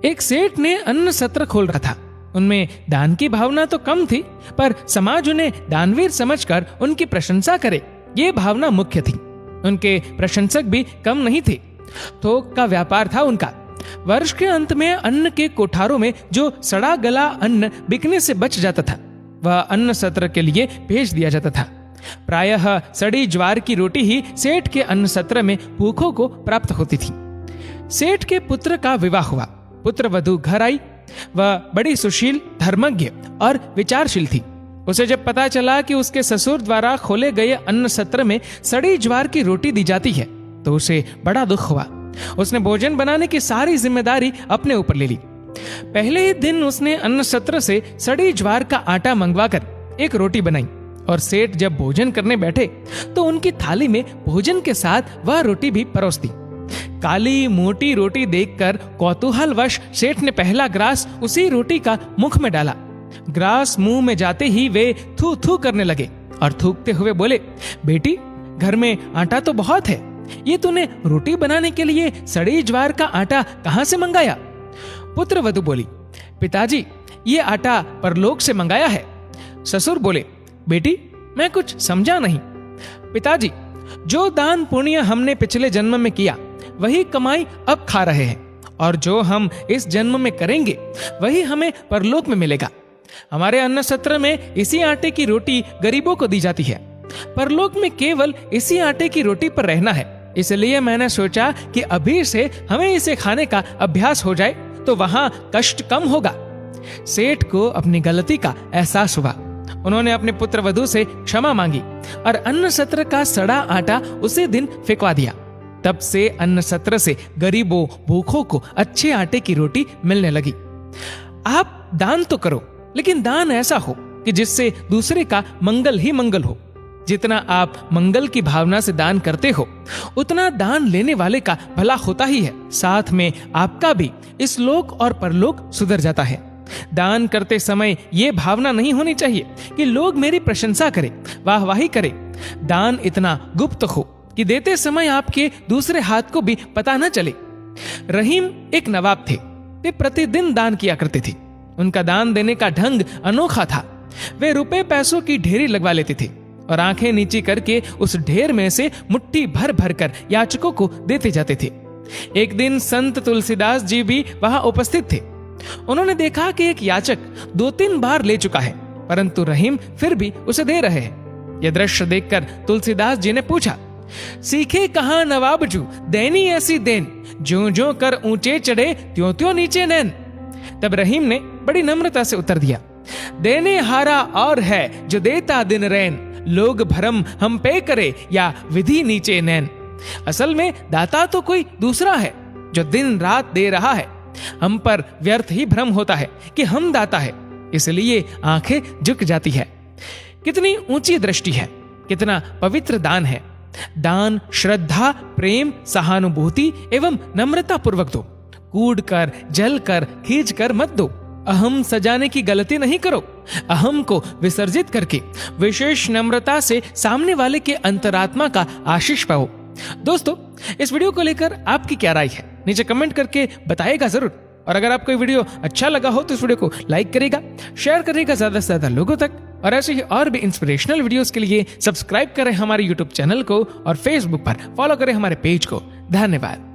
एक सेठ ने अन्न सत्र खोल रखा था। उनमें दान की भावना तो कम थी, पर समाज उन्हें दानवीर समझकर उनकी प्रशंसा करे, ये भावना मुख्य थी। उनके प्रशंसक भी कम नहीं थे। थोक का व्यापार था उनका। वर्ष के अंत में अन्न के कोठारों में जो सड़ा गला अन्न बिकने से बच जाता था, वह अन्न सत्र के लिए भेज दिया जाता था। प्रायः सड़ी ज्वार की रोटी ही सेठ के अन्न सत्र में भूखों को प्राप्त होती थी। सेठ के पुत्र का विवाह हुआ। पुत्र वधू घर आई। वह बड़ी सुशील, धर्मज्ञ और विचारशील थी। उसे जब पता चला कि उसके ससुर द्वारा खोले गए अन्न सत्र में सड़ी ज्वार की रोटी दी जाती है, तो उसे बड़ा दुख हुआ। उसने भोजन बनाने की सारी जिम्मेदारी अपने ऊपर ले ली। पहले ही दिन उसने अन्न सत्र से सड़ी ज्वार का आटा मंगवाकर एक रोटी बनाई, और सेठ जब भोजन करने बैठे तो उनकी थाली में भोजन के साथ वह रोटी भी परोस दी। काली मोटी रोटी देखकर कौतूहलवश सेठ ने पहला ग्रास उसी रोटी का मुख में डाला। ग्रास मुंह में जाते ही वे थू थू करने लगे और थूकते हुए बोले, बेटी, घर में आटा तो बहुत है, ये तूने रोटी बनाने के लिए सड़ी ज्वार का आटा कहां से मंगाया? पुत्र वधू बोली, पिताजी, ये आटा परलोक से मंगाया है। ससुर बोले, बेटी, मैं कुछ समझा नहीं। पिताजी, जो दान पुण्य हमने पिछले जन्म में किया, वही कमाई अब खा रहे हैं, और जो हम इस जन्म में करेंगे वही हमें परलोक में मिलेगा। हमारे अन्न सत्र में इसी आटे की रोटी गरीबों को दी जाती है। परलोक में केवल इसी आटे की रोटी पर रहना है, इसलिए मैंने सोचा कि अभी से हमें इसे खाने का अभ्यास हो जाए तो वहां कष्ट कम होगा। सेठ को अपनी गलती का एहसास हुआ। उन्होंने अपने पुत्र वधू से क्षमा मांगी और अन्न सत्र का सड़ा आटा उसी दिन फेंकवा दिया। तब से अन्न सत्र से गरीबों, भूखों को अच्छे आटे की रोटी मिलने लगी। आप दान तो करो, लेकिन दान ऐसा हो कि जिससे दूसरे का मंगल ही मंगल हो। जितना आप मंगल की भावना से दान करते हो, उतना दान लेने वाले का भला होता ही है। साथ में आपका भी इस लोक और परलोक सुधर जाता है। दान करते समय ये भावना नहीं होनी चाहिए कि लोग मेरी प्रशंसा करें, वाहवाही करें। दान इतना गुप्त हो कि देते समय आपके दूसरे हाथ को भी पता न चले। रहीम एक नवाब थे। वे प्रतिदिन दान किया करते थे। उनका दान देने का ढंग अनोखा था। वे रुपए पैसों की ढेरी लगवा लेते थे और आंखें नीची करके उस ढेर में से मुट्ठी भर भर कर याचकों को देते जाते थे। एक दिन संत तुलसीदास जी भी वहां उपस्थित थे। उन्होंने देखा कि एक याचक 2-3 बार ले चुका है, परंतु रहीम फिर भी उसे दे रहे हैं। यह दृश्य देखकर तुलसीदास जी ने पूछा, सीखे कहां नवाब जू, देनी ऐसी देन, ज्यों ज्यों कर ऊंचे चढ़े त्यों त्यों नीचे नैन। तब रहीम ने बड़ी नम्रता से उत्तर दिया, देने हारा और है जो देता दिन रैन, लोग भरम हम पे करे या विधि नीचे नैन। असल में दाता तो कोई दूसरा है जो दिन रात दे रहा है। हम पर व्यर्थ ही भ्रम होता है कि हम दाता है, इसलिए आंखें झुक जाती है। कितनी ऊंची दृष्टि है, कितना पवित्र दान है। दान श्रद्धा, प्रेम, सहानुभूति एवं नम्रता पूर्वक दो। कूद कर, जल कर, खींच कर मत दो। अहम सजाने की गलती नहीं करो। अहम को विसर्जित करके विशेष नम्रता से सामने वाले के अंतरात्मा का आशीष पाओ। दोस्तों, इस वीडियो को लेकर आपकी क्या राय है, नीचे कमेंट करके बताइएगा जरूर। और अगर आपको वीडियो अच्छा लगा हो तो इस वीडियो को लाइक करेगा, शेयर करेगा ज्यादा से ज्यादा लोगों तक। और ऐसे ही और भी इंस्पिरेशनल वीडियोस के लिए सब्सक्राइब करें हमारे यूट्यूब चैनल को और फेसबुक पर फॉलो करें हमारे पेज को। धन्यवाद।